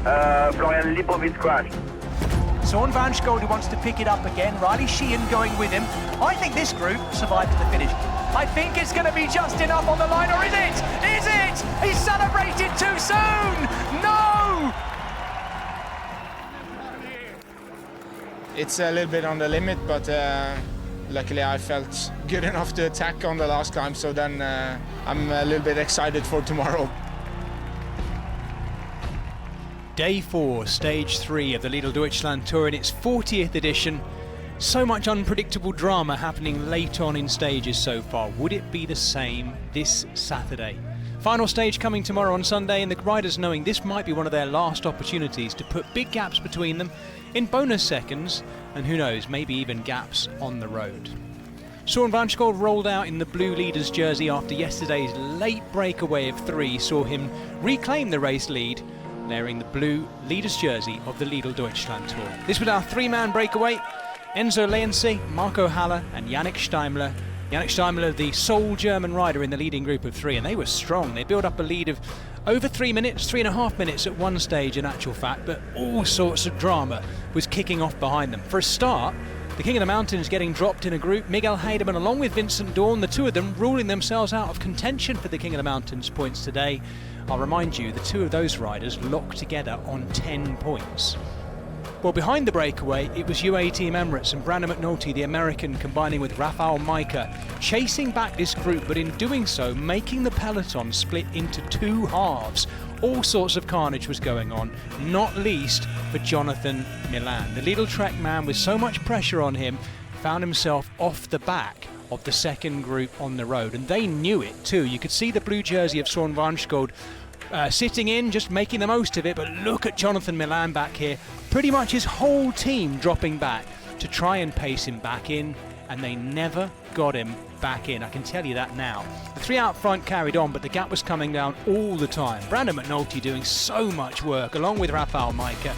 Florian Lipovic crashed. Søren Vanskov who wants to pick it up again. Riley Sheehan going with him. I think this group survived to the finish. I think it's going to be just enough on the line, or is it? Is it? He celebrated too soon! No! It's a little bit on the limit, but luckily I felt good enough to attack on the last climb, so then I'm a little bit excited for tomorrow. Day 4, Stage 3 of the Lidl Deutschland Tour in its 40th edition. So much unpredictable drama happening late on in stages so far. Would it be the same this Saturday? Final stage coming tomorrow on Sunday, and the riders knowing this might be one of their last opportunities to put big gaps between them in bonus seconds, and who knows, maybe even gaps on the road. Søren Vanskov rolled out in the blue leader's jersey after yesterday's late breakaway of 3 saw him reclaim the race lead, wearing the blue leader's jersey of the Lidl Deutschland Tour. This was our 3-man breakaway. Enzo Leonsi, Marco Haller and Yannick Steimler. Yannick Steimler, the sole German rider in the leading group of 3, and they were strong. They built up a lead of over 3 minutes, 3.5 minutes at one stage in actual fact, but all sorts of drama was kicking off behind them. For a start, the King of the Mountains getting dropped in a group, Miguel Heidemann along with Vincent Dawn, the two of them ruling themselves out of contention for the King of the Mountains points today. I'll remind you, the two of those riders locked together on 10 points. Well, behind the breakaway, it was UAE Team Emirates and Brandon McNulty, the American, combining with Rafael Maika, chasing back this group, but in doing so, making the peloton split into 2 halves. All sorts of carnage was going on, not least for Jonathan Milan. The Lidl Trek man, with so much pressure on him, found himself off the back of the second group on the road, and they knew it too. You could see the blue jersey of Søren Vanskov sitting in, just making the most of it, but look at Jonathan Milan back here. Pretty much his whole team dropping back to try and pace him back in, and they never got him back in, I can tell you that now. The 3 out front carried on, but the gap was coming down all the time. Brandon McNulty doing so much work, along with Rafael Maika,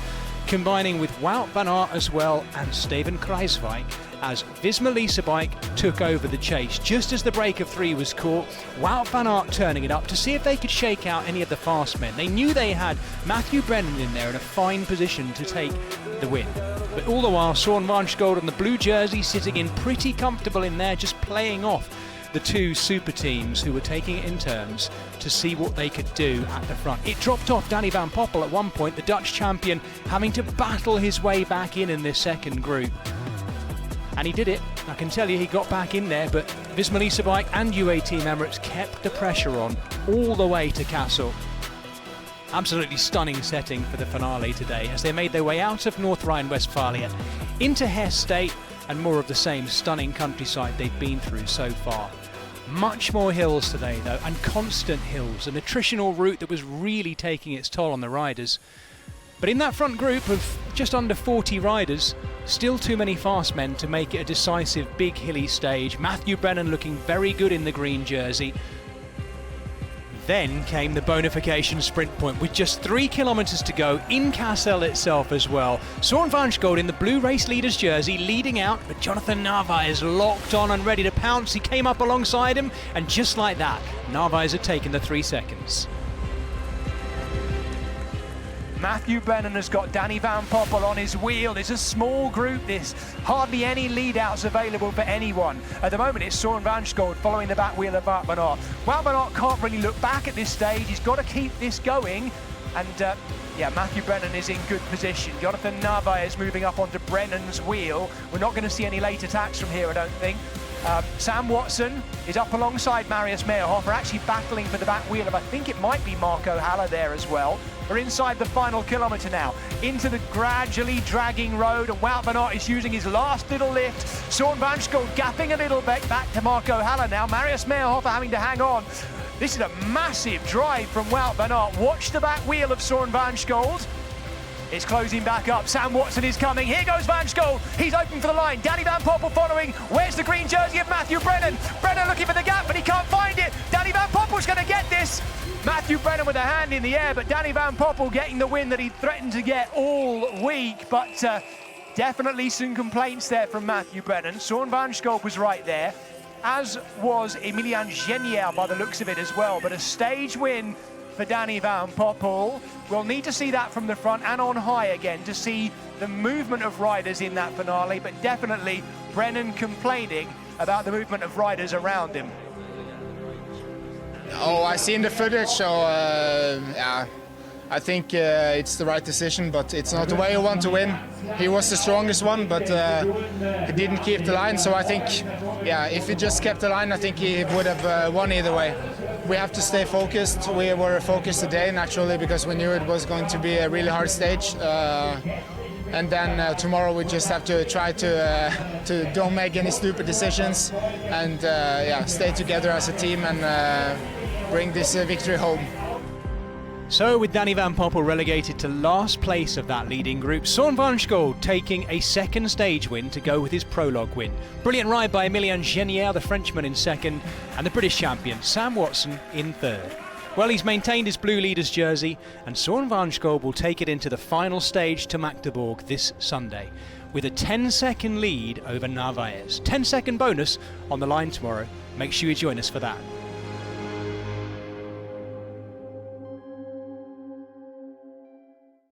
combining with Wout van Aert as well, and Steven Kruijswijk, as Visma Leasebike took over the chase. Just as the break of 3 was caught, Wout van Aert turning it up to see if they could shake out any of the fast men. They knew they had Matthew Brennan in there in a fine position to take the win. But all the while, Søren Vanskov and the blue jersey sitting in pretty comfortable in there, just playing off the 2 super teams who were taking it in turns to see what they could do at the front. It dropped off Danny van Poppel at one point, the Dutch champion having to battle his way back in this second group. And he did it. I can tell you he got back in there, but Visma Leasebike and UAE Team Emirates kept the pressure on all the way to Kassel. Absolutely stunning setting for the finale today as they made their way out of North Rhine-Westphalia into Hesse State, and more of the same stunning countryside they've been through so far. Much more hills today though, and constant hills, an attritional route that was really taking its toll on the riders. But in that front group of just under 40 riders, still too many fast men to make it a decisive big hilly stage. Matthew Brennan looking very good in the green jersey. Then came the bonification sprint point with just 3 kilometers to go in Kassel itself as well. Søren Vanskov in the blue race leader's jersey leading out, but Jonathan Narvaez locked on and ready to pounce. He came up alongside him, and just like that, Narvaez had taken the 3 seconds. Matthew Brennan has got Danny van Poppel on his wheel. It's a small group, this. Hardly any lead-outs available for anyone. At the moment, it's Søren Vanskov following the back wheel of Wout van Aert. Wout van Aert can't really look back at this stage. He's got to keep this going. And yeah, Matthew Brennan is in good position. Jonathan Narvaez moving up onto Brennan's wheel. We're not going to see any late attacks from here, I don't think. Sam Watson is up alongside Marius Meyerhofer, actually battling for the back wheel of, I think it might be Marco Haller there as well. We're inside the final kilometre now, into the gradually dragging road, and Wout van Aert is using his last little lift. Søren Vanskov gapping a little bit back to Marco Haller now. Marius Meyerhofer having to hang on. This is a massive drive from Wout van Aert. Watch the back wheel of Søren Vanskov. It's closing back up. Sam Watson is coming. Here goes Vanskov. He's open for the line. Danny van Poppel following. Where's the green jersey of Matthew Brennan? Brennan looking for the gap, but he can't find it. Danny van Poppel's going to get this. Matthew Brennan with a hand in the air, but Danny van Poppel getting the win that he threatened to get all week. But definitely some complaints there from Matthew Brennan. Søren Vanskov was right there, as was Emilian Genier by the looks of it as well. But a stage win for Danny Van Poppel. We'll need to see that from the front and on high again to see the movement of riders in that finale, but definitely Brennan complaining about the movement of riders around him. Oh, I seen the footage, so yeah, I think it's the right decision, but it's not the way you want to win. He was the strongest one, but he didn't keep the line, so I think, yeah, if he just kept the line, I think he would have won either way. We have to stay focused. We were focused today, naturally, because we knew it was going to be a really hard stage. And then tomorrow we just have to try to don't make any stupid decisions and yeah, stay together as a team and bring this victory home. So with Danny Van Poppel relegated to last place of that leading group, Søren Vanskov taking a second stage win to go with his prologue win. Brilliant ride by Emilien Genier, the Frenchman, in second, and the British champion Sam Watson in third. Well, he's maintained his blue leader's jersey, and Søren Vanskov will take it into the final stage to Magdeburg this Sunday, with a 10-second lead over Narvaez. 10-second bonus on the line tomorrow. Make sure you join us for that.